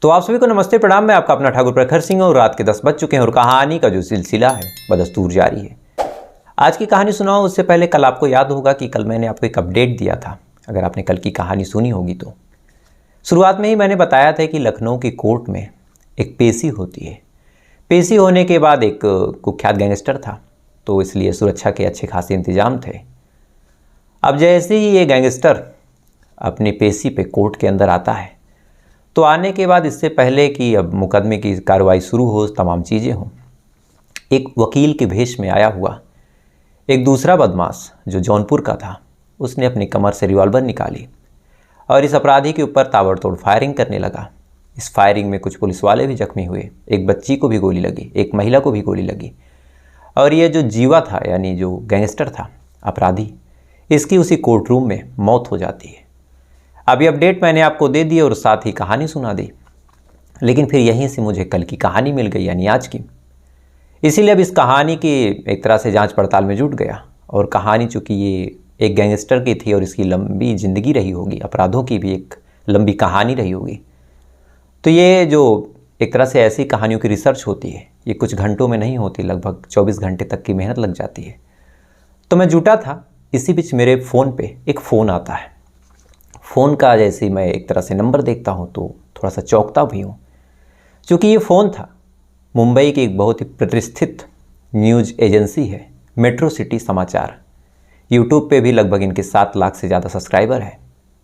तो आप सभी को नमस्ते प्रणाम। मैं आपका अपना ठाकुर प्रखर सिंह और रात के 10 बज चुके हैं और कहानी का जो सिलसिला है बदस्तूर जारी है। आज की कहानी सुनाओ उससे पहले कल आपको याद होगा कि कल मैंने आपको एक अपडेट दिया था। अगर आपने कल की कहानी सुनी होगी तो शुरुआत में ही मैंने बताया था कि लखनऊ की कोर्ट में एक पेशी होती है। पेशी होने के बाद एक कुख्यात गैंगस्टर था, तो इसलिए सुरक्षा के अच्छे खासे इंतजाम थे। अब जैसे ही ये गैंगस्टर अपनी पेशी पे कोर्ट के अंदर आता है, तो आने के बाद इससे पहले कि अब मुकदमे की कार्रवाई शुरू हो, तमाम चीज़ें हों, एक वकील के भेष में आया हुआ एक दूसरा बदमाश जो जौनपुर का था, उसने अपनी कमर से रिवॉल्वर निकाली और इस अपराधी के ऊपर ताबड़तोड़ फायरिंग करने लगा। इस फायरिंग में कुछ पुलिस वाले भी जख्मी हुए, एक बच्ची को भी गोली लगी, एक महिला को भी गोली लगी। और ये जो जीवा था, यानी जो गैंगस्टर था अपराधी, इसकी उसी कोर्ट रूम में मौत हो जाती है। अभी अपडेट मैंने आपको दे दी और साथ ही कहानी सुना दी, लेकिन फिर यहीं से मुझे कल की कहानी मिल गई, यानी आज की। इसीलिए अब इस कहानी की एक तरह से जांच पड़ताल में जुट गया। और कहानी चूँकि ये एक गैंगस्टर की थी और इसकी लंबी ज़िंदगी रही होगी, अपराधों की भी एक लंबी कहानी रही होगी, तो ये जो एक तरह से ऐसी कहानियों की रिसर्च होती है, ये कुछ घंटों में नहीं होती, लगभग 24 घंटे तक की मेहनत लग जाती है। तो मैं जुटा था, इसी बीच मेरे फ़ोन पे एक फ़ोन आता है। फ़ोन का जैसे ही मैं एक तरह से नंबर देखता हूँ तो थोड़ा सा चौंकता भी हूँ, क्योंकि ये फ़ोन था मुंबई की एक बहुत ही प्रतिष्ठित न्यूज़ एजेंसी है, मेट्रो सिटी समाचार। यूट्यूब पे भी लगभग इनके 7 लाख से ज़्यादा सब्सक्राइबर है।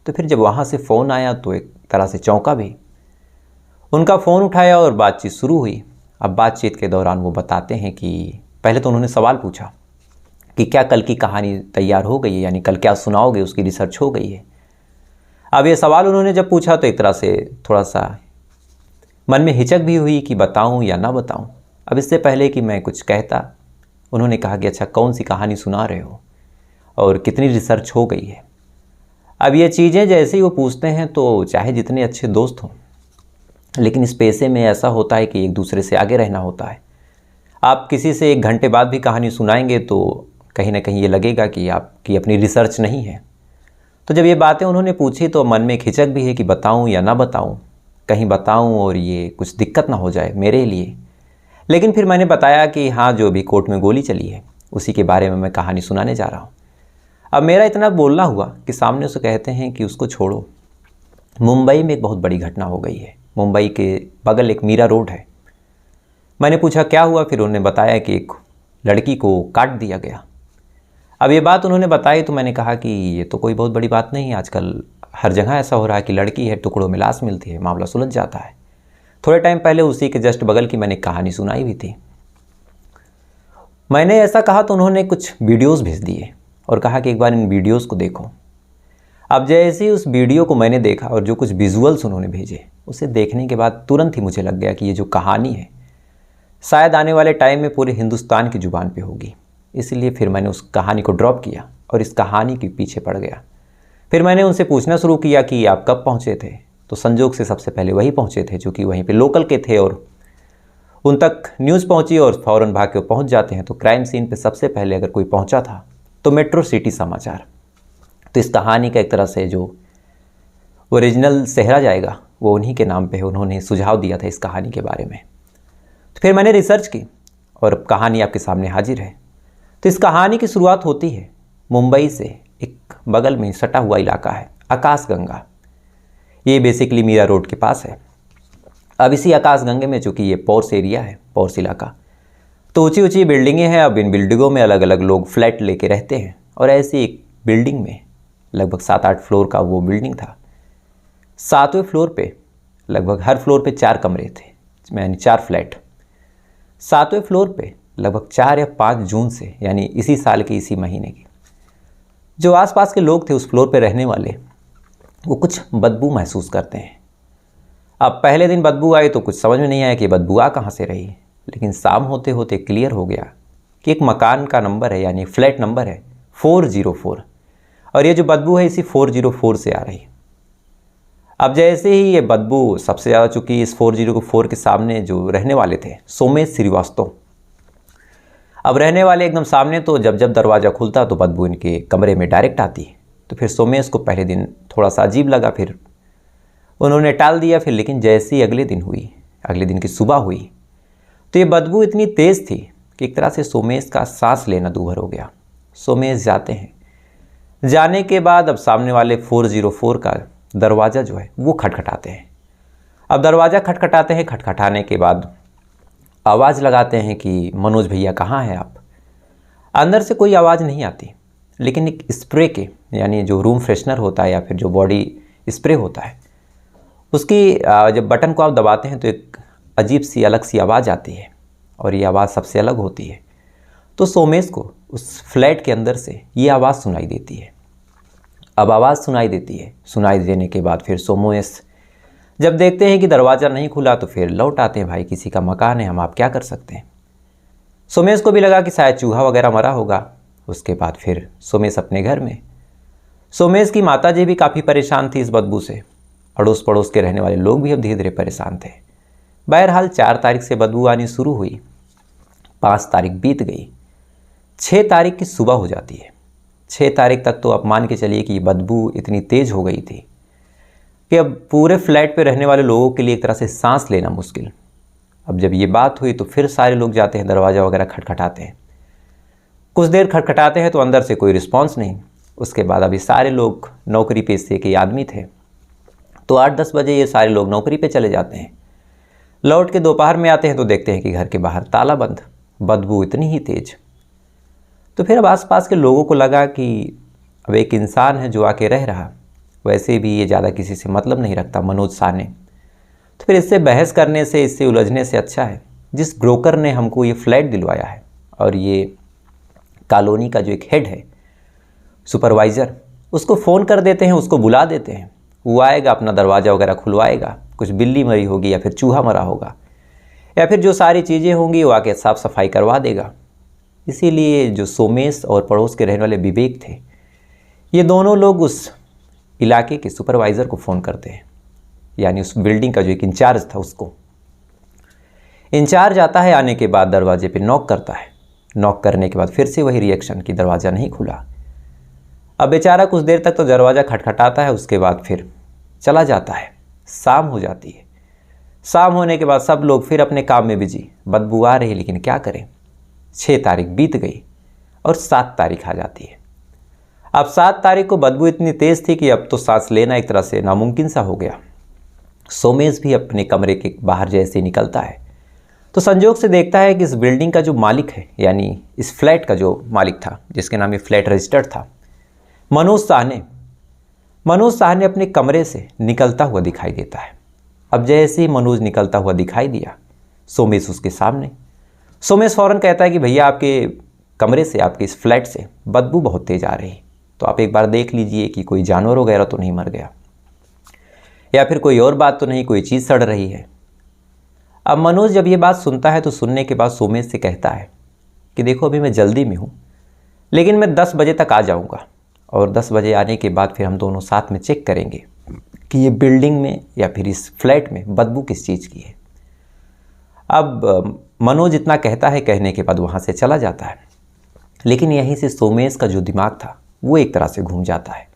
तो फिर जब वहाँ से फ़ोन आया तो एक तरह से चौंका भी। उनका फ़ोन उठाया और बातचीत शुरू हुई। अब बातचीत के दौरान वो बताते हैं कि पहले तो उन्होंने सवाल पूछा कि क्या कल की कहानी तैयार हो गई है, यानी कल क्या सुनाओगे, उसकी रिसर्च हो गई है। अब ये सवाल उन्होंने जब पूछा तो एक तरह से थोड़ा सा मन में हिचक भी हुई कि बताऊं या ना बताऊं। अब इससे पहले कि मैं कुछ कहता, उन्होंने कहा कि अच्छा कौन सी कहानी सुना रहे हो और कितनी रिसर्च हो गई है। अब ये चीज़ें जैसे ही वो पूछते हैं तो चाहे जितने अच्छे दोस्त हों, लेकिन इस पेशे में ऐसा होता है कि एक दूसरे से आगे रहना होता है। आप किसी से 1 घंटे बाद भी कहानी सुनाएंगे तो कहीं ना कहीं ये लगेगा कि आपकी अपनी रिसर्च नहीं है। तो जब ये बातें उन्होंने पूछी तो मन में खिचक भी है कि बताऊं या ना बताऊं, कहीं बताऊं और ये कुछ दिक्कत ना हो जाए मेरे लिए। लेकिन फिर मैंने बताया कि हाँ, जो भी कोर्ट में गोली चली है उसी के बारे में मैं कहानी सुनाने जा रहा हूँ। अब मेरा इतना बोलना हुआ कि सामने से कहते हैं कि उसको छोड़ो, मुंबई में एक बहुत बड़ी घटना हो गई है। मुंबई के बगल एक मीरा रोड है। मैंने पूछा क्या हुआ, फिर उन्होंने बताया कि एक लड़की को काट दिया गया। अब ये बात उन्होंने बताई तो मैंने कहा कि ये तो कोई बहुत बड़ी बात नहीं है, आजकल हर जगह ऐसा हो रहा है कि लड़की है टुकड़ों में लाश मिलती है, मामला सुलझ जाता है। थोड़े टाइम पहले उसी के जस्ट बगल की मैंने कहानी सुनाई भी थी। मैंने ऐसा कहा तो उन्होंने कुछ वीडियोस भेज दिए और कहा कि एक बार इन वीडियोस को देखो। अब जैसे ही उस वीडियो को मैंने देखा और जो कुछ विजुअल्स उन्होंने भेजे, उसे देखने के बाद तुरंत ही मुझे लग गया कि ये जो कहानी है शायद आने वाले टाइम में पूरे हिंदुस्तान की ज़ुबान पे होगी। इसलिए फिर मैंने उस कहानी को ड्रॉप किया और इस कहानी के पीछे पड़ गया। फिर मैंने उनसे पूछना शुरू किया कि आप कब पहुंचे थे, तो संजोग से सबसे पहले वही पहुंचे थे, चूँकि वहीं पे लोकल के थे और उन तक न्यूज़ पहुंची और फ़ौरन भाग के पहुंच जाते हैं। तो क्राइम सीन पे सबसे पहले अगर कोई पहुंचा था तो मेट्रो सिटी समाचार। तो इस कहानी का एक तरह से जो ओरिजिनल सेहरा जाएगा वो उन्हीं के नाम पे है। उन्होंने सुझाव दिया था इस कहानी के बारे में। तो फिर मैंने रिसर्च की और कहानी आपके सामने हाजिर है। तो इस कहानी की शुरुआत होती है मुंबई से, एक बगल में सटा हुआ इलाका है आकाशगंगा। ये बेसिकली मीरा रोड के पास है। अब इसी आकाशगंगे में चूँकि ये पॉर्स एरिया है, पॉर्स इलाका, तो ऊंची ऊंची बिल्डिंगें हैं। अब इन बिल्डिंगों में अलग अलग लोग फ्लैट लेके रहते हैं और ऐसी एक बिल्डिंग में लगभग 7-8 फ्लोर का वो बिल्डिंग था। 7वें फ्लोर पे लगभग हर फ्लोर पे 4 कमरे थे, यानी 4 फ्लैट। 7वें फ्लोर पे लगभग 4 या 5 जून से, यानी इसी साल के इसी महीने की, जो आसपास के लोग थे उस फ्लोर पे रहने वाले, वो कुछ बदबू महसूस करते हैं। अब पहले दिन बदबू आई तो कुछ समझ में नहीं आया कि बदबू आ कहाँ से रही, लेकिन शाम होते होते क्लियर हो गया कि एक मकान का नंबर है, यानी फ्लैट नंबर है 404, और ये जो बदबू है इसी 404 से आ रही है। अब जैसे ही ये बदबू सबसे ज़्यादा, चूँकि इस 404 के सामने जो रहने वाले थे सोमेश श्रीवास्तव, अब रहने वाले एकदम सामने, तो जब जब दरवाज़ा खुलता तो बदबू इनके कमरे में डायरेक्ट आती। तो फिर सोमेश को पहले दिन थोड़ा सा अजीब लगा, फिर उन्होंने टाल दिया फिर, लेकिन जैसी अगले दिन की सुबह हुई तो ये बदबू इतनी तेज़ थी कि एक तरह से सोमेश का सांस लेना दूभर हो गया। सोमेश जाते हैं। जाने के बाद अब सामने वाले 404 का दरवाज़ा जो है वो खटखटाते हैं। अब दरवाज़ा खटखटाते हैं, खटखटाने के बाद आवाज़ लगाते हैं कि मनोज भैया कहाँ हैं आप। अंदर से कोई आवाज़ नहीं आती, लेकिन एक स्प्रे के, यानी जो रूम फ्रेशनर होता है या फिर जो बॉडी स्प्रे होता है, उसकी जब बटन को आप दबाते हैं तो एक अजीब सी अलग सी आवाज़ आती है और ये आवाज़ सबसे अलग होती है। तो सोमेश को उस फ्लैट के अंदर से ये आवाज़ सुनाई देती है। अब आवाज़ सुनाई देती है, सुनाई देने के बाद फिर सोमेश जब देखते हैं कि दरवाज़ा नहीं खुला तो फिर लौट आते हैं। भाई किसी का मकान है, हम आप क्या कर सकते हैं। सोमेश को भी लगा कि शायद चूहा वगैरह मरा होगा। उसके बाद फिर सोमेश अपने घर में। सोमेश की माताजी भी काफ़ी परेशान थी इस बदबू से। अड़ोस पड़ोस के रहने वाले लोग भी अब धीरे धीरे परेशान थे। बहरहाल 4 तारीख से बदबू आनी शुरू हुई, 5 तारीख बीत गई, 6 तारीख की सुबह हो जाती है। 6 तारीख तक तो आप मान के चलिए कि बदबू इतनी तेज़ हो गई थी कि अब पूरे फ्लैट पे रहने वाले लोगों के लिए एक तरह से सांस लेना मुश्किल। अब जब ये बात हुई तो फिर सारे लोग जाते हैं, दरवाज़ा वगैरह खटखटाते हैं। कुछ देर खटखटाते हैं तो अंदर से कोई रिस्पॉन्स नहीं। उसके बाद अभी सारे लोग नौकरी पेशे के आदमी थे, तो 8-10 बजे ये सारे लोग नौकरी पे चले जाते हैं। लौट के दोपहर में आते हैं तो देखते हैं कि घर के बाहर ताला बंद, बदबू इतनी ही तेज। तो फिर अब आसपास के लोगों को लगा कि अब एक इंसान है जो आके रह रहा, वैसे भी ये ज़्यादा किसी से मतलब नहीं रखता, मनोज साहनी, तो फिर इससे बहस करने से, इससे उलझने से अच्छा है जिस ब्रोकर ने हमको ये फ्लैट दिलवाया है और ये कॉलोनी का जो एक हेड है, सुपरवाइज़र, उसको फ़ोन कर देते हैं, उसको बुला देते हैं। वो आएगा, अपना दरवाज़ा वगैरह खुलवाएगा, कुछ बिल्ली मरी होगी या फिर चूहा मरा होगा या फिर जो सारी चीज़ें होंगी वो आके साफ़ सफाई करवा देगा। इसीलिए जो सोमेश और पड़ोस के रहने वाले विवेक थे, ये दोनों लोग उस इलाके के सुपरवाइज़र को फ़ोन करते हैं, यानी उस बिल्डिंग का जो एक इंचार्ज था उसको। इंचार्ज आता है, आने के बाद दरवाजे पे नॉक करता है। नॉक करने के बाद फिर से वही रिएक्शन कि दरवाज़ा नहीं खुला। अब बेचारा कुछ देर तक तो दरवाज़ा खटखटाता है, उसके बाद फिर चला जाता है। शाम हो जाती है। शाम होने के बाद सब लोग फिर अपने काम में बिजी। बदबू आ रही, लेकिन क्या करें। 6 तारीख बीत गई और 7 तारीख आ जाती है। अब 7 तारीख को बदबू इतनी तेज़ थी कि अब तो सांस लेना एक तरह से नामुमकिन सा हो गया। सोमेश भी अपने कमरे के बाहर जैसे निकलता है तो संजोग से देखता है कि इस बिल्डिंग का जो मालिक है, यानी इस फ्लैट का जो मालिक था, जिसके नाम ये फ्लैट रजिस्टर्ड था, मनोज साहनी अपने कमरे से निकलता हुआ दिखाई देता है। अब जैसे ही मनोज निकलता हुआ दिखाई दिया, सोमेश उसके सामने। सोमेश फ़ौरन कहता है कि भैया आपके कमरे से, आपके इस फ्लैट से बदबू बहुत तेज़ आ रही, तो आप एक बार देख लीजिए कि कोई जानवर वगैरह तो नहीं मर गया या फिर कोई और बात तो नहीं, कोई चीज़ सड़ रही है। अब मनोज जब ये बात सुनता है तो सुनने के बाद सोमेश से कहता है कि देखो अभी मैं जल्दी में हूँ, लेकिन मैं 10 बजे तक आ जाऊँगा और 10 बजे आने के बाद फिर हम दोनों साथ में चेक करेंगे कि ये बिल्डिंग में या फिर इस फ्लैट में बदबू किस चीज़ की है। अब मनोज इतना कहता है, कहने के बाद वहाँ से चला जाता है। लेकिन यहीं से सोमेश का जो दिमाग था वो एक तरह से घूम जाता है।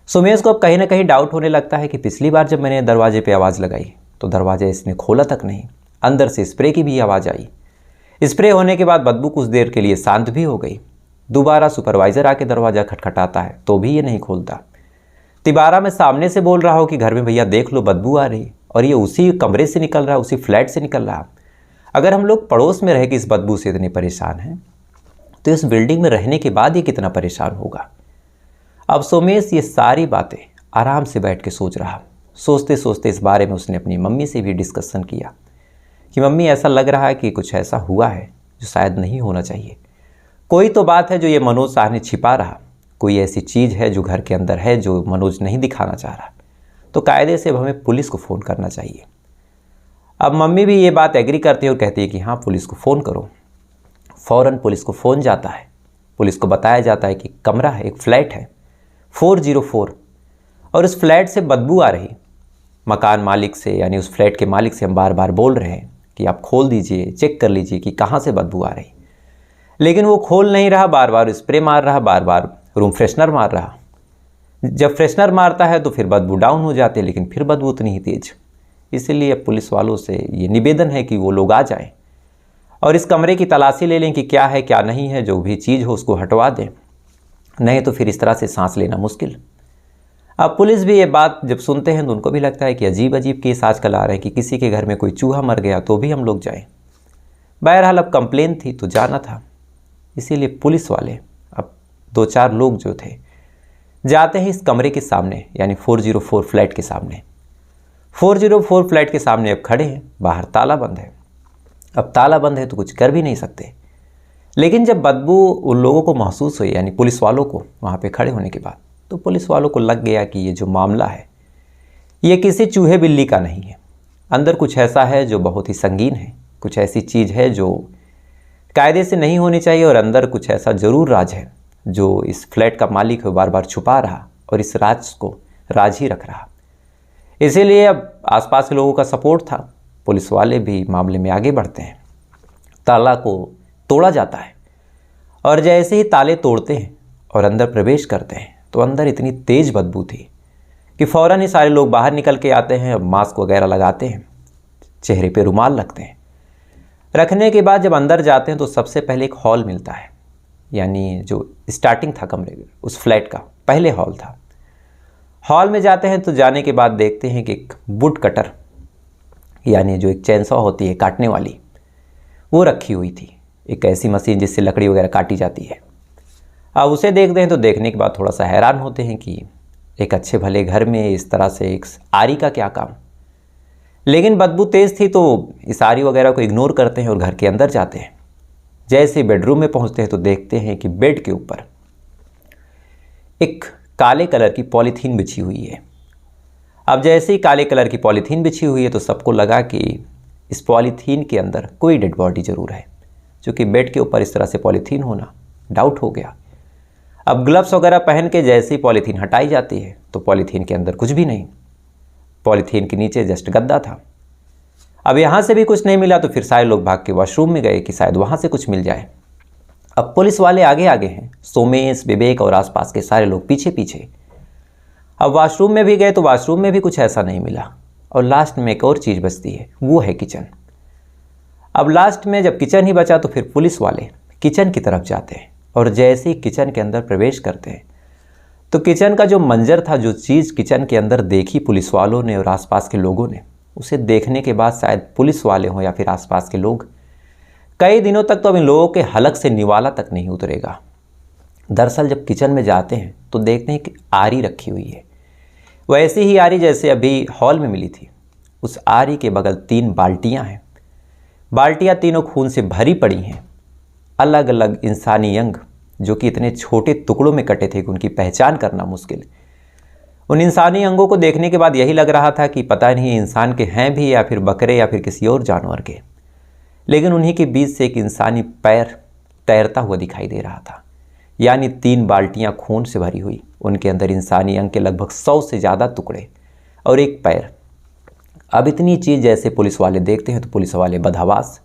सोमेश को अब कहीं ना कहीं डाउट होने लगता है कि पिछली बार जब मैंने दरवाजे पे आवाज़ लगाई तो दरवाज़ा इसने खोला तक नहीं, अंदर से स्प्रे की भी आवाज़ आई। स्प्रे होने के बाद बदबू कुछ देर के लिए शांत भी हो गई। दोबारा सुपरवाइज़र आके दरवाज़ा खटखटाता है तो भी ये नहीं खोलता। तिबारा मैं सामने से बोल रहा हूँ कि घर में भैया देख लो बदबू आ रही, और ये उसी कमरे से निकल रहा, उसी फ्लैट से निकल रहा। अगर हम लोग पड़ोस में रह के इस बदबू से इतने परेशान हैं तो इस बिल्डिंग में रहने के बाद ये कितना परेशान होगा। अब सोमेश ये सारी बातें आराम से बैठ के सोच रहा। सोचते सोचते इस बारे में उसने अपनी मम्मी से भी डिस्कशन किया कि मम्मी ऐसा लग रहा है कि कुछ ऐसा हुआ है जो शायद नहीं होना चाहिए। कोई तो बात है जो ये मनोज साहनी छिपा रहा, कोई ऐसी चीज़ है जो घर के अंदर है जो मनोज नहीं दिखाना चाह रहा, तो कायदे से हमें पुलिस को फ़ोन करना चाहिए। अब मम्मी भी ये बात एग्री करती है और कहती है कि हाँ पुलिस को फ़ोन करो। फ़ौरन पुलिस को फ़ोन जाता है। पुलिस को बताया जाता है कि कमरा है, एक फ्लैट है 404, और इस फ्लैट से बदबू आ रही। मकान मालिक से, यानी उस फ्लैट के मालिक से हम बार बार बोल रहे हैं कि आप खोल दीजिए, चेक कर लीजिए कि कहाँ से बदबू आ रही, लेकिन वो खोल नहीं रहा, बार बार स्प्रे मार रहा, बार बार रूम फ्रेशनर मार रहा। जब फ्रेशनर मारता है तो फिर बदबू डाउन हो जाती है, लेकिन फिर बदबू उतनी ही तेज। इसीलिए अब पुलिस वालों से ये निवेदन है कि वो लोग आ जाएं और इस कमरे की तलाशी ले लें कि क्या है क्या नहीं है, जो भी चीज़ हो उसको हटवा दें, नहीं तो फिर इस तरह से सांस लेना मुश्किल। अब पुलिस भी ये बात जब सुनते हैं तो उनको भी लगता है कि अजीब अजीब केस आजकल आ रहे हैं कि किसी के घर में कोई चूहा मर गया तो भी हम लोग जाएं। बहरहाल अब कंप्लेन थी तो जाना था, इसीलिए पुलिस वाले अब 2-4 लोग जो थे जाते हैं इस कमरे के सामने, यानी 404 फ्लैट के सामने। 404 फ्लैट के सामने अब खड़े हैं, बाहर ताला बंद है। अब ताला बंद है तो कुछ कर भी नहीं सकते, लेकिन जब बदबू उन लोगों को महसूस हुई, यानी पुलिस वालों को वहाँ पे खड़े होने के बाद, तो पुलिस वालों को लग गया कि ये जो मामला है ये किसी चूहे बिल्ली का नहीं है। अंदर कुछ ऐसा है जो बहुत ही संगीन है, कुछ ऐसी चीज़ है जो कायदे से नहीं होनी चाहिए, और अंदर कुछ ऐसा ज़रूर राज है जो इस फ्लैट का मालिक है बार बार छुपा रहा और इस राज को राज ही रख रहा। इसीलिए अब आसपास के लोगों का सपोर्ट था, पुलिस वाले भी मामले में आगे बढ़ते हैं। ताला को तोड़ा जाता है और जैसे ही ताले तोड़ते हैं और अंदर प्रवेश करते हैं तो अंदर इतनी तेज़ बदबू थी कि फ़ौरन ही सारे लोग बाहर निकल के आते हैं, मास्क वगैरह लगाते हैं, चेहरे पे रुमाल रखते हैं। रखने के बाद जब अंदर जाते हैं तो सबसे पहले एक हॉल मिलता है, यानी जो स्टार्टिंग था कमरे में उस फ्लैट का पहले हॉल था। हॉल में जाते हैं तो जाने के बाद देखते हैं कि एक वुड कटर, यानी जो एक चैनसॉ होती है काटने वाली, वो रखी हुई थी, एक ऐसी मशीन जिससे लकड़ी वगैरह काटी जाती है। अब उसे देखते हैं तो देखने के बाद थोड़ा सा हैरान होते हैं कि एक अच्छे भले घर में इस तरह से एक आरी का क्या काम। लेकिन बदबू तेज़ थी तो इस आरी वगैरह को इग्नोर करते हैं और घर के अंदर जाते हैं। जैसे बेडरूम में पहुंचते हैं तो देखते हैं कि बेड के ऊपर एक काले कलर की पॉलीथीन बिछी हुई है। अब जैसे ही काले कलर की पॉलीथीन बिछी हुई है तो सबको लगा कि इस पॉलीथीन के अंदर कोई डेड बॉडी ज़रूर है, क्योंकि बेड के ऊपर इस तरह से पॉलीथीन होना डाउट हो गया। अब ग्लव्स वगैरह पहन के जैसे ही पॉलीथीन हटाई जाती है तो पॉलीथीन के अंदर कुछ भी नहीं, पॉलीथीन के नीचे जस्ट गद्दा था। अब यहाँ से भी कुछ नहीं मिला तो फिर सारे लोग भाग के वॉशरूम में गए कि शायद वहाँ से कुछ मिल जाए। अब पुलिस वाले आगे आगे हैं, सोमेश, विवेक और आसपास के सारे लोग पीछे पीछे। अब वॉशरूम में भी गए तो वॉशरूम में भी कुछ ऐसा नहीं मिला, और लास्ट में एक और चीज़ बचती है, वो है किचन। अब लास्ट में जब किचन ही बचा तो फिर पुलिस वाले किचन की तरफ जाते हैं, और जैसे ही किचन के अंदर प्रवेश करते हैं तो किचन का जो मंजर था, जो चीज़ किचन के अंदर देखी पुलिस वालों ने और आसपास के लोगों ने, उसे देखने के बाद शायद पुलिस वाले हों या फिर आसपास के लोग, कई दिनों तक तो अब इन लोगों के हलक से निवाला तक नहीं उतरेगा। दरअसल जब किचन में जाते हैं तो देखते हैं कि आरी रखी हुई है, वैसी ही आरी जैसे अभी हॉल में मिली थी। उस आरी के बगल 3 बाल्टियाँ हैं, बाल्टियाँ तीनों खून से भरी पड़ी हैं। अलग अलग इंसानी अंग जो कि इतने छोटे टुकड़ों में कटे थे कि उनकी पहचान करना मुश्किल। उन इंसानी अंगों को देखने के बाद यही लग रहा था कि पता नहीं इंसान के हैं भी या फिर बकरे या फिर किसी और जानवर के, लेकिन उन्हीं के बीच से एक इंसानी पैर तैरता हुआ दिखाई दे रहा था। यानी 3 बाल्टियाँ खून से भरी हुई, उनके अंदर इंसानी अंग के लगभग 100 से ज़्यादा टुकड़े और एक पैर। अब इतनी चीज़ जैसे पुलिस वाले देखते हैं तो पुलिस वाले बदहवास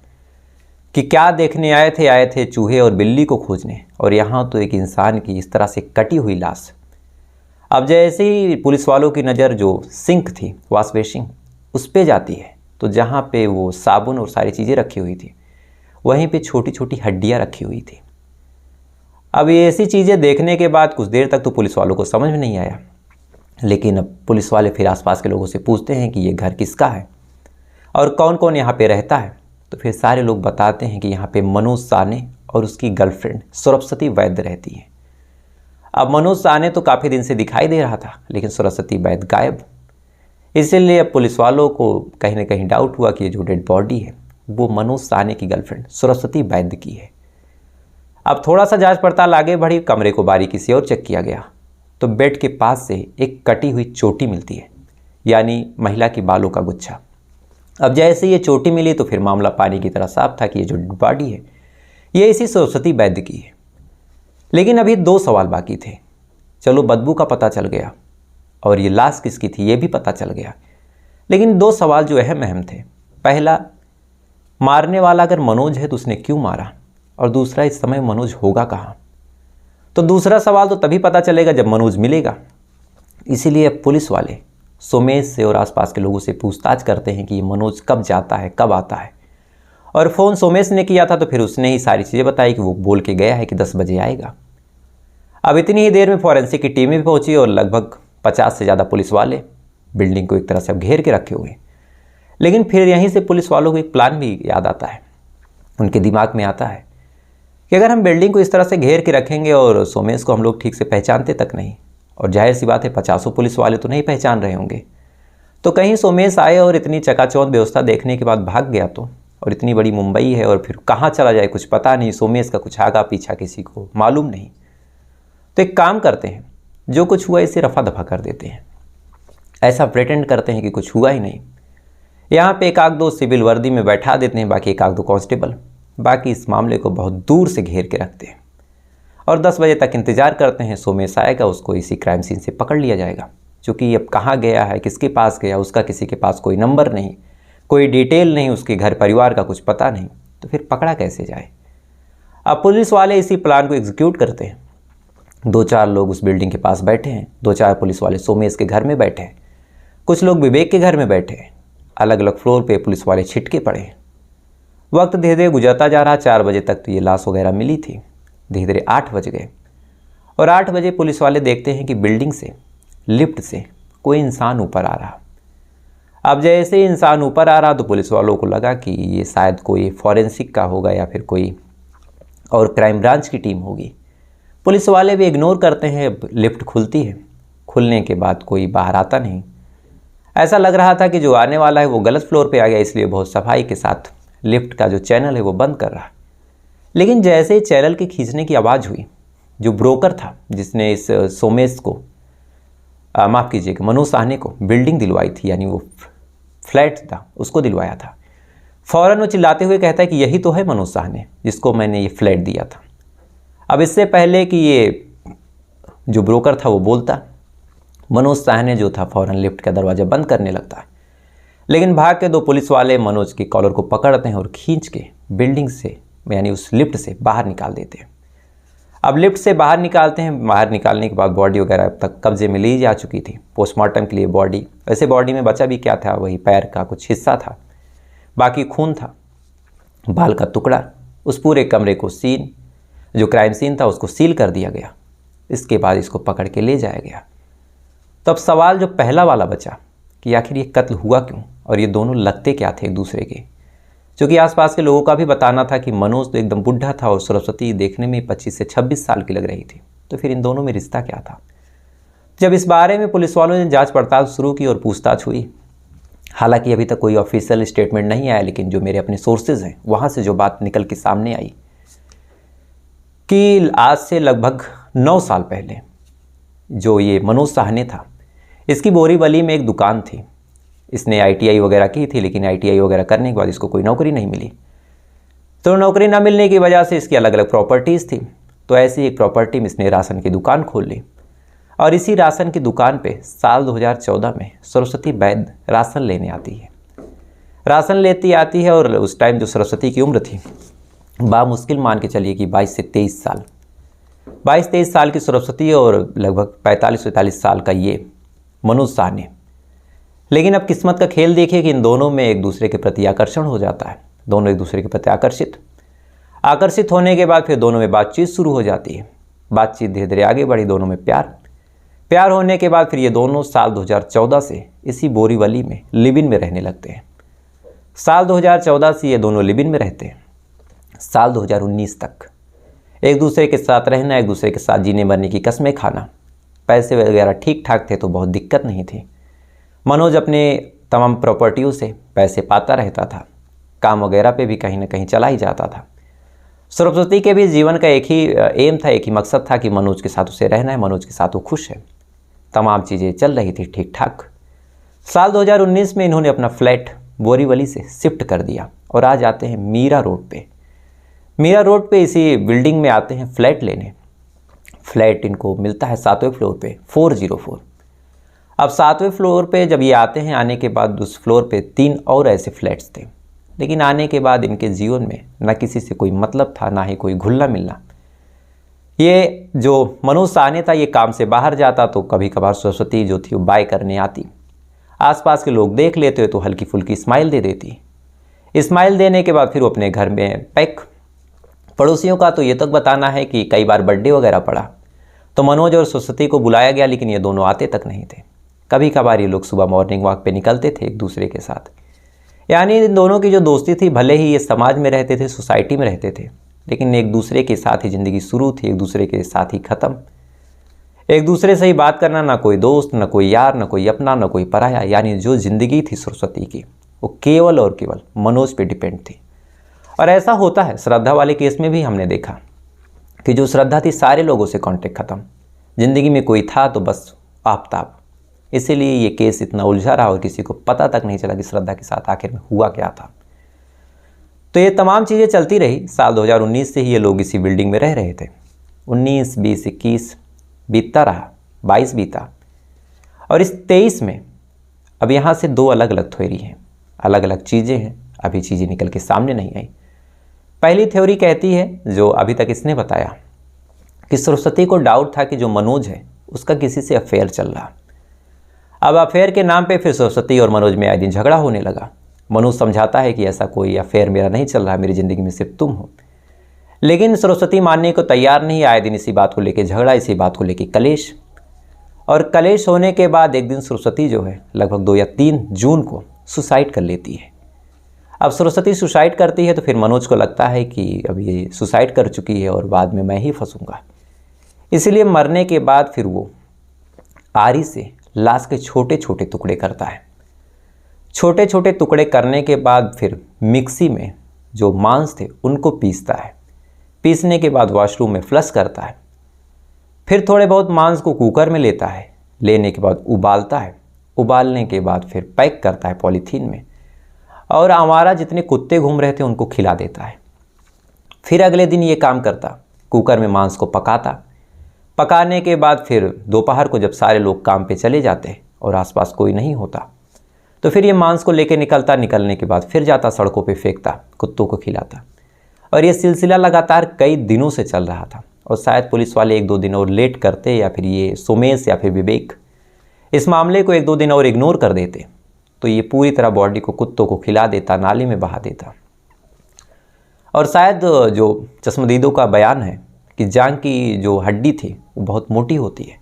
कि क्या देखने आए थे चूहे और बिल्ली को खोजने, और यहाँ तो एक इंसान की इस तरह से कटी हुई लाश। अब जैसे ही पुलिस वालों की नज़र जो सिंक थी, वॉश बेसिन, उस पे जाती है तो जहाँ पे वो साबुन और सारी चीज़ें रखी हुई थी, वहीं पे छोटी छोटी हड्डियाँ रखी हुई थी। अब ये ऐसी चीज़ें देखने के बाद कुछ देर तक तो पुलिस वालों को समझ में नहीं आया, लेकिन अब पुलिस वाले फिर आसपास के लोगों से पूछते हैं कि ये घर किसका है और कौन कौन यहाँ पे रहता है। तो फिर सारे लोग बताते हैं कि यहाँ पे मनोज साहनी और उसकी गर्लफ्रेंड सरस्वती वैद्य रहती है। अब मनोज साहनी तो काफ़ी दिन से दिखाई दे रहा था, लेकिन सरस्वती वैद्य गायब। इसीलिए अब पुलिस वालों को कहीं ना कहीं डाउट हुआ कि ये जो डेड बॉडी है वो मनोज साहनी की गर्लफ्रेंड सरस्वती वैद्य की है। अब थोड़ा सा जांच पड़ताल आगे बढ़ी, कमरे को बारीकी से और चेक किया गया तो बेड के पास से एक कटी हुई चोटी मिलती है, यानी महिला की बालों का गुच्छा। अब जैसे ये चोटी मिली तो फिर मामला पानी की तरह साफ था कि ये जो बॉडी है ये इसी सरस्वती वैद्य की है। लेकिन अभी 2 सवाल बाकी थे। चलो बदबू का पता चल गया और ये लाश किसकी थी ये भी पता चल गया, लेकिन 2 सवाल जो अहम थे। पहला, मारने वाला अगर मनोज है तो उसने क्यों मारा, और दूसरा, इस समय मनोज होगा कहाँ। तो दूसरा सवाल तो तभी पता चलेगा जब मनोज मिलेगा। इसीलिए पुलिस वाले सोमेश से और आसपास के लोगों से पूछताछ करते हैं कि ये मनोज कब जाता है, कब आता है। और फ़ोन सोमेश ने किया था तो फिर उसने ही सारी चीज़ें बताई कि वो बोल के गया है कि 10 बजे आएगा। अब इतनी ही देर में फॉरेंसिक की टीम भी पहुंची और लगभग 50 से ज़्यादा पुलिस वाले बिल्डिंग को एक तरह से अब घेर के रखे हुए। लेकिन फिर यहीं से पुलिस वालों को एक प्लान भी याद आता है। उनके दिमाग में आता है कि अगर हम बिल्डिंग को इस तरह से घेर के रखेंगे और सोमेश को हम लोग ठीक से पहचानते तक नहीं, और जाहिर सी बात है 50 पुलिस वाले तो नहीं पहचान रहे होंगे, तो कहीं सोमेश आए और इतनी चकाचौंध व्यवस्था देखने के बाद भाग गया तो, और इतनी बड़ी मुंबई है और फिर कहाँ चला जाए कुछ पता नहीं, सोमेश का कुछ आगा पीछा किसी को मालूम नहीं। तो एक काम करते हैं, जो कुछ हुआ इसे रफा दफा कर देते हैं, ऐसा प्रेटेंड करते हैं कि कुछ हुआ ही नहीं। यहाँ पे एक आध दो सिविल वर्दी में बैठा देते हैं, बाकी एक आध दो कांस्टेबल, बाकी इस मामले को बहुत दूर से घेर के रखते हैं और 10 बजे तक इंतजार करते हैं। सोमेश आएगा, उसको इसी क्राइम सीन से पकड़ लिया जाएगा। क्योंकि अब कहाँ गया है, किसके पास गया, उसका किसी के पास कोई नंबर नहीं, कोई डिटेल नहीं, उसके घर परिवार का कुछ पता नहीं, तो फिर पकड़ा कैसे जाए। अब पुलिस वाले इसी प्लान को एग्जीक्यूट करते हैं। 2-4 लोग उस बिल्डिंग के पास बैठे हैं, 2-4 पुलिस वाले सोमेश के घर में बैठे हैं, कुछ लोग विवेक के घर में बैठे हैं। अलग अलग फ्लोर पे पुलिस वाले छिटके पड़े हैं। वक्त धीरे धीरे गुजरता जा रहा। 4 बजे तक तो ये लाश वगैरह मिली थी। धीरे धीरे 8 बज गए और 8 बजे पुलिस वाले देखते हैं कि बिल्डिंग से, लिफ्ट से कोई इंसान ऊपर आ रहा। अब जैसे ही इंसान ऊपर आ रहा तो पुलिस वालों को लगा कि ये शायद कोई फॉरेंसिक का होगा या फिर कोई और क्राइम ब्रांच की टीम होगी। पुलिस वाले भी इग्नोर करते हैं। लिफ्ट खुलती है, खुलने के बाद कोई बाहर आता नहीं। ऐसा लग रहा था कि जो आने वाला है वो गलत फ्लोर पे आ गया, इसलिए बहुत सफाई के साथ लिफ्ट का जो चैनल है वो बंद कर रहा। लेकिन जैसे ही चैनल के खींचने की आवाज़ हुई, जो ब्रोकर था जिसने इस सोमेश को माफ़ कीजिएगा मनोज साहनी को बिल्डिंग दिलवाई थी, यानी वो फ्लैट था, उसको दिलवाया था, फ़ौरन वो चिल्लाते हुए कहता है कि यही तो है मनोज साहनी जिसको मैंने ये फ्लैट दिया था। अब इससे पहले कि ये जो ब्रोकर था वो बोलता, मनोज साहनी जो था फ़ौरन लिफ्ट का दरवाज़ा बंद करने लगता है। लेकिन भाग के 2 पुलिस वाले मनोज की कॉलर को पकड़ते हैं और खींच के बिल्डिंग से, यानी उस लिफ्ट से बाहर निकाल देते हैं। अब लिफ्ट से बाहर निकालते हैं। बाहर निकालने के बाद बॉडी वगैरह अब तक कब्जे में ली जा चुकी थी पोस्टमार्टम के लिए बॉडी। वैसे बॉडी में बचा भी क्या था, वही पैर का कुछ हिस्सा था, बाकी खून था, बाल का टुकड़ा। उस पूरे कमरे को सीन, जो क्राइम सीन था उसको सील कर दिया गया। इसके बाद इसको पकड़ के ले जाया गया। तो अब सवाल जो पहला वाला बचा कि आखिर ये कत्ल हुआ क्यों और ये दोनों लगते क्या थे एक दूसरे के। क्योंकि आसपास के लोगों का भी बताना था कि मनोज तो एकदम बुढ़ा था और सरस्वती देखने में 25 से 26 साल की लग रही थी, तो फिर इन दोनों में रिश्ता क्या था। जब इस बारे में पुलिस वालों ने जांच पड़ताल शुरू की और पूछताछ हुई, हालांकि अभी तक कोई ऑफिशियल स्टेटमेंट नहीं आया, लेकिन जो मेरे अपने सोर्सेज हैं वहाँ से जो बात निकल के सामने आई कि आज से लगभग 9 साल पहले जो ये मनोज साहनी था, इसकी बोरीवली में एक दुकान थी। इसने ITI वगैरह की थी, लेकिन ITI वगैरह करने के बाद इसको कोई नौकरी नहीं मिली। तो नौकरी ना मिलने की वजह से इसकी अलग अलग प्रॉपर्टीज़ थी। तो ऐसी एक प्रॉपर्टी में इसने राशन की दुकान खोल ली और इसी राशन की दुकान पे साल 2014 में सरस्वती वैद्य राशन लेने आती है। राशन लेती आती है और उस टाइम जो सरस्वती की उम्र थी बामुश्किल मान के चलिए कि 22 से 23 साल, 22-23 साल की सरस्वती और लगभग 45-45 साल का ये मनोज साहनी। लेकिन अब किस्मत का खेल देखिए कि इन दोनों में एक दूसरे के प्रति आकर्षण हो जाता है। दोनों एक दूसरे के प्रति आकर्षित होने के बाद फिर दोनों में बातचीत शुरू हो जाती है। बातचीत धीरे धीरे आगे बढ़ी, दोनों में प्यार होने के बाद फिर ये दोनों साल 2014 से इसी बोरीवली में लिव इन में रहने लगते हैं। साल 2014 से ये दोनों लिव इन में रहते हैं। साल 2019 तक एक दूसरे के साथ रहना, एक दूसरे के साथ जीने मरने की कस्में खाना। पैसे वगैरह ठीक ठाक थे तो बहुत दिक्कत नहीं थी। मनोज अपने तमाम प्रॉपर्टियों से पैसे पाता रहता था, काम वगैरह पे भी कहीं ना कहीं चला ही जाता था। सरस्वती के भी जीवन का एक ही एम था, एक ही मकसद था कि मनोज के साथ उसे रहना है, मनोज के साथ वो खुश है। तमाम चीज़ें चल रही थी ठीक ठाक। साल 2019 में इन्होंने अपना फ्लैट बोरीवली से शिफ्ट कर दिया और आज आते हैं मीरा रोड पे। मीरा रोड पे इसी बिल्डिंग में आते हैं फ्लैट लेने। फ्लैट इनको मिलता है 7वें फ्लोर पे, 404। अब 7वें फ्लोर पे जब ये आते हैं, आने के बाद उस फ्लोर पे 3 और ऐसे फ्लैट्स थे। लेकिन आने के बाद इनके जीवन में ना किसी से कोई मतलब था, ना ही कोई घुलना मिलना। ये जो मनोज साहनी था ये काम से बाहर जाता तो कभी कभार सरस्वती जो थी वो बाय करने आती। आसपास के लोग देख लेते तो हल्की फुल्की स्माइल दे देती। स्माइल देने के बाद फिर वो अपने घर में पैक। पड़ोसियों का तो ये तक बताना है कि कई बार बर्थडे वगैरह पड़ा तो मनोज और सरस्वती को बुलाया गया, लेकिन ये दोनों आते तक नहीं थे। कभी कभार ये लोग सुबह मॉर्निंग वॉक पे निकलते थे एक दूसरे के साथ। यानी इन दोनों की जो दोस्ती थी, भले ही ये समाज में रहते थे, सोसाइटी में रहते थे, लेकिन एक दूसरे के साथ ही ज़िंदगी शुरू थी, एक दूसरे के साथ ही ख़त्म। एक दूसरे से ही बात करना, ना कोई दोस्त, ना कोई यार, ना कोई अपना, ना कोई पराया। यानी जो ज़िंदगी थी सरस्वती की वो केवल और केवल मनोज पे डिपेंड थी। और ऐसा होता है श्रद्धा वाले केस में भी हमने देखा कि जो श्रद्धा थी सारे लोगों से कांटेक्ट ख़त्म। ज़िंदगी में कोई था तो बस आफ्ताब। इसीलिए ये केस इतना उलझा रहा और किसी को पता तक नहीं चला कि श्रद्धा के साथ आखिर में हुआ क्या था। तो ये तमाम चीज़ें चलती रही। साल 2019 से ही ये लोग इसी बिल्डिंग में रह रहे थे। 19, 20, 21 बीतता रहा, 22 बीता, और इस 23 में अब यहाँ से दो अलग अलग थ्योरी हैं, अलग अलग चीज़ें हैं। अभी चीज़ें निकल के सामने नहीं आई। पहली थ्योरी कहती है, जो अभी तक इसने बताया, कि सरस्वती को डाउट था कि जो मनोज है उसका किसी से अफेयर चल रहा। अब अफेयर के नाम पे फिर सरस्वती और मनोज में आए दिन झगड़ा होने लगा। मनोज समझाता है कि ऐसा कोई अफेयर मेरा नहीं चल रहा, मेरी ज़िंदगी में सिर्फ तुम हो। लेकिन सरस्वती मानने को तैयार नहीं। आए दिन इसी बात को लेकर झगड़ा, इसी बात को लेकर कलेश। और कलेश होने के बाद एक दिन सरस्वती जो है लगभग 2 या 3 जून को सुसाइड कर लेती है। अब सरस्वती सुसाइड करती है तो फिर मनोज को लगता है कि अब ये सुसाइड कर चुकी है और बाद में मैं ही फंसूंगा। इसीलिए मरने के बाद फिर वो आरी से लाश के छोटे छोटे टुकड़े करता है। छोटे छोटे टुकड़े करने के बाद फिर मिक्सी में जो मांस थे उनको पीसता है। पीसने के बाद वॉशरूम में फ्लश करता है। फिर थोड़े बहुत मांस को कुकर में लेता है। लेने के बाद उबालता है। उबालने के बाद फिर पैक करता है पॉलीथीन में, और आवारा जितने कुत्ते घूम रहे थे उनको खिला देता है। फिर अगले दिन ये काम करता, कुकर में मांस को पकाता। पकाने के बाद फिर दोपहर को जब सारे लोग काम पे चले जाते और आसपास कोई नहीं होता तो फिर ये मांस को लेके निकलता। निकलने के बाद फिर जाता सड़कों पे फेंकता, कुत्तों को खिलाता। और ये सिलसिला लगातार कई दिनों से चल रहा था। और शायद पुलिस वाले 1-2 दिन और लेट करते, या फिर ये सोमेश या फिर विवेक इस मामले को 1-2 दिन और इग्नोर कर देते तो ये पूरी तरह बॉडी को कुत्तों को खिला देता, नाली में बहा देता। और शायद जो चश्मदीदों का बयान है कि जांघ की जो हड्डी थी वो बहुत मोटी होती है,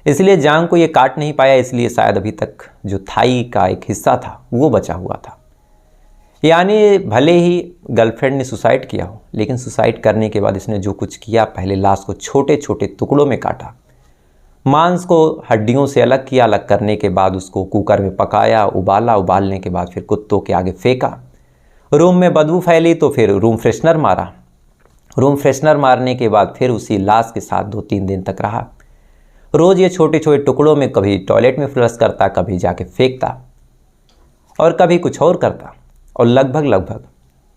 इसलिए जांघ को ये काट नहीं पाया। इसलिए शायद अभी तक जो थाई का एक हिस्सा था वो बचा हुआ था। यानी भले ही गर्लफ्रेंड ने सुसाइड किया हो, लेकिन सुसाइड करने के बाद इसने जो कुछ किया, पहले लाश को छोटे छोटे टुकड़ों में काटा, मांस को हड्डियों से अलग किया, अलग करने के बाद उसको कुकर में पकाया, उबाला। उबालने के बाद फिर कुत्तों के आगे फेंका। रूम में बदबू फैली तो फिर रूम फ्रेशनर मारा। रूम फ्रेशनर मारने के बाद फिर उसी लाश के साथ 2-3 दिन तक रहा। रोज़ ये छोटे छोटे टुकड़ों में कभी टॉयलेट में फ्लश करता, कभी जाके फेंकता, और कभी कुछ और करता। और लगभग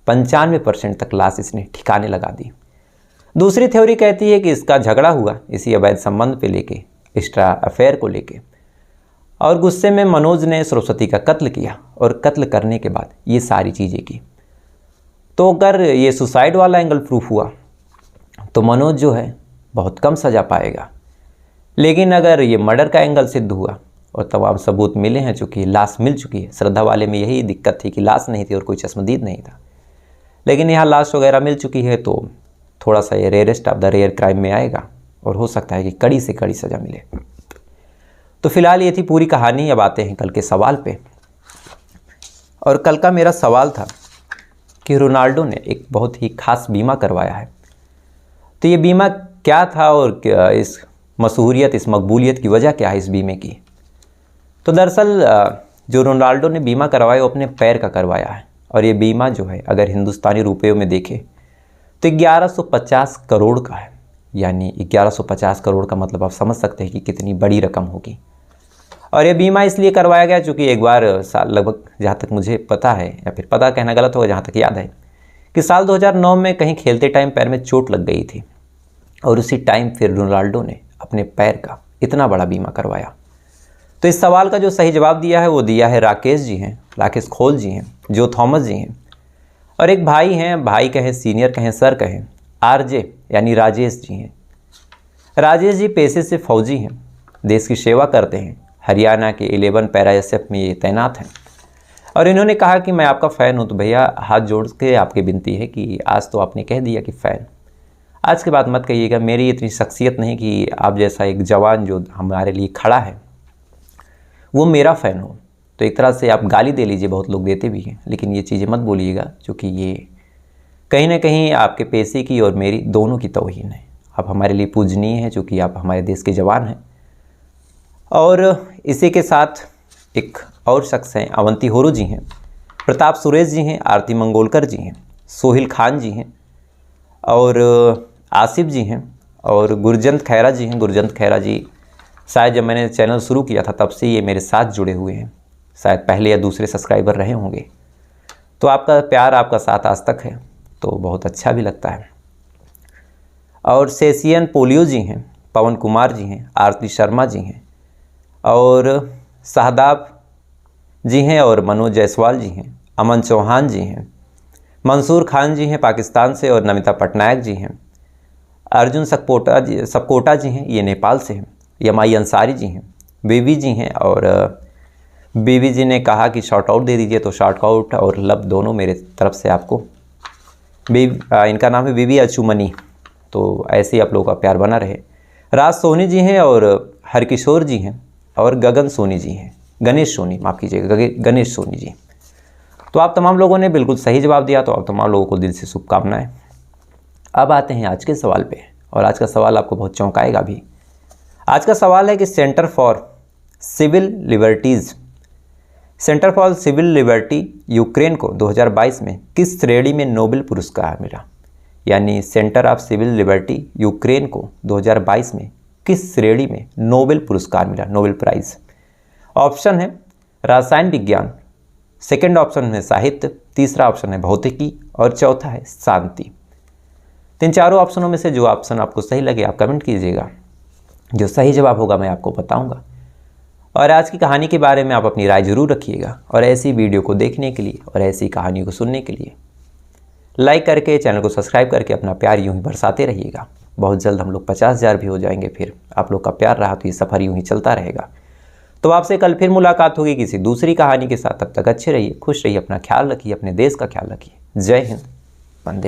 95% तक लाश इसने ठिकाने लगा दी। दूसरी थ्योरी कहती है कि इसका झगड़ा हुआ इसी अवैध संबंध पे लेके, एक्स्ट्रा अफेयर को लेके, और गुस्से में मनोज ने सरस्वती का कत्ल किया। और कत्ल करने के बाद ये सारी चीज़ें की। तो अगर ये सुसाइड वाला एंगल प्रूफ हुआ तो मनोज जो है बहुत कम सज़ा पाएगा। लेकिन अगर ये मर्डर का एंगल सिद्ध हुआ और तमाम सबूत मिले हैं, चूँकि लाश मिल चुकी है। श्रद्धा वाले में यही दिक्कत थी कि लाश नहीं थी और कोई चश्मदीद नहीं था, लेकिन यहाँ लाश वगैरह मिल चुकी है तो थोड़ा सा ये rarest of the rare crime में आएगा और हो सकता है कि कड़ी से कड़ी सज़ा मिले। तो फिलहाल ये थी पूरी कहानी। अब आते हैं कल के सवाल पे। और कल का मेरा सवाल था कि रोनाल्डो ने एक बहुत ही खास बीमा करवाया है, तो ये बीमा क्या था और इस मशहूरियत, इस मकबूलियत की वजह क्या है इस बीमे की। तो दरअसल जो रोनाल्डो ने बीमा करवाया वो अपने पैर का करवाया है। और ये बीमा जो है अगर हिंदुस्तानी रुपयों में देखें तो 1150 करोड़ का है। यानी 1150 करोड़ का मतलब आप समझ सकते हैं कि कितनी बड़ी रकम होगी। और ये बीमा इसलिए करवाया गया क्योंकि एक बार साल लगभग, जहाँ तक मुझे पता है, या फिर पता कहना गलत होगा, जहाँ तक याद है कि साल 2009 में कहीं खेलते टाइम पैर में चोट लग गई थी। और उसी टाइम फिर रोनाल्डो ने अपने पैर का इतना बड़ा बीमा करवाया। तो इस सवाल का जो सही जवाब दिया है वो दिया है राकेश जी हैं, राकेश खोल जी हैं, जो थॉमस जी हैं, और एक भाई हैं, भाई कहें, सीनियर कहें, सर कहें, आरजे यानी राजेश जी हैं। राजेश जी पेशे से फौजी हैं, देश की सेवा करते हैं, हरियाणा के 11 पैरा एसएफ में ये तैनात हैं। और इन्होंने कहा कि मैं आपका फ़ैन हूँ। तो भैया हाथ जोड़ के आपकी विनती है कि आज तो आपने कह दिया कि फ़ैन, आज के बाद मत कहिएगा। मेरी इतनी शख्सियत नहीं कि आप जैसा एक जवान जो हमारे लिए खड़ा है वो मेरा फ़ैन हो। तो एक तरह से आप गाली दे लीजिए, बहुत लोग देते भी हैं, लेकिन ये चीज़ें मत बोलिएगा, क्योंकि ये कहीं ना कहीं आपके पेशे की और मेरी दोनों की तौहीन है। आप हमारे लिए पूजनीय हैं, चूँकि आप हमारे देश के जवान हैं। और इसी के साथ एक और शख्स हैं, अवंती होरू जी हैं, प्रताप सुरेश जी हैं, आरती मंगोलकर जी हैं, सोहिल खान जी हैं, और आसिफ जी हैं, और गुरजंत खैरा जी हैं। गुरजंत खैरा जी शायद जब मैंने चैनल शुरू किया था तब से ये मेरे साथ जुड़े हुए हैं, शायद पहले या दूसरे सब्सक्राइबर रहे होंगे। तो आपका प्यार, आपका साथ आज तक है, तो बहुत अच्छा भी लगता है। और सेसियन पोलियो जी हैं, पवन कुमार जी हैं, आरती शर्मा जी हैं, और शाहदाब जी हैं, और मनोज जायसवाल जी हैं, अमन चौहान जी हैं, मंसूर खान जी हैं पाकिस्तान से, और नमिता पटनायक जी हैं, अर्जुन सकपोटा जी हैं, ये नेपाल से हैं, यमाई अंसारी जी हैं, बीबी जी हैं। और बीबी जी ने कहा कि शॉर्ट आउट दे दीजिए, तो शॉर्ट आउट और लब दोनों मेरे तरफ से आपको। इनका नाम है बीबी अचुमनी। तो ऐसे ही आप लोगों का प्यार बना रहे। राज सोनी जी हैं, और हरकिशोर जी हैं, और गगन सोनी जी हैं, गणेश सोनी, माफ़ कीजिएगा, गणेश सोनी जी। तो आप तमाम लोगों ने बिल्कुल सही जवाब दिया, तो आप तमाम लोगों को दिल से शुभकामनाएं। अब आते हैं आज के सवाल पे, और आज का सवाल आपको बहुत चौंकाएगा भी। आज का सवाल है कि Center for Civil Liberty Ukraine को 2022 में किस श्रेणी में नोबेल पुरस्कार मिला? यानी Center of Civil Liberty Ukraine को 2022 में किस श्रेणी में नोबेल पुरस्कार मिला, नोबेल प्राइज़? ऑप्शन है रसायन विज्ञान, सेकंड ऑप्शन है साहित्य, तीसरा ऑप्शन है भौतिकी, और चौथा है शांति। इन चारों ऑप्शनों में से जो ऑप्शन आपको सही लगे आप कमेंट कीजिएगा, जो सही जवाब होगा मैं आपको बताऊंगा। और आज की कहानी के बारे में आप अपनी राय जरूर रखिएगा। और ऐसी वीडियो को देखने के लिए और ऐसी कहानी को सुनने के लिए लाइक करके, चैनल को सब्सक्राइब करके अपना प्यार यूँ ही बरसाते रहिएगा। बहुत जल्द हम लोग 50,000 भी हो जाएंगे। फिर आप लोग का प्यार रहा तो ये सफ़र यूँ ही चलता रहेगा। तो आपसे कल फिर मुलाकात होगी किसी दूसरी कहानी के साथ। तब तक अच्छे रहिए, खुश रहिए, अपना ख्याल रखिए, अपने देश का ख्याल रखिए। जय हिंद।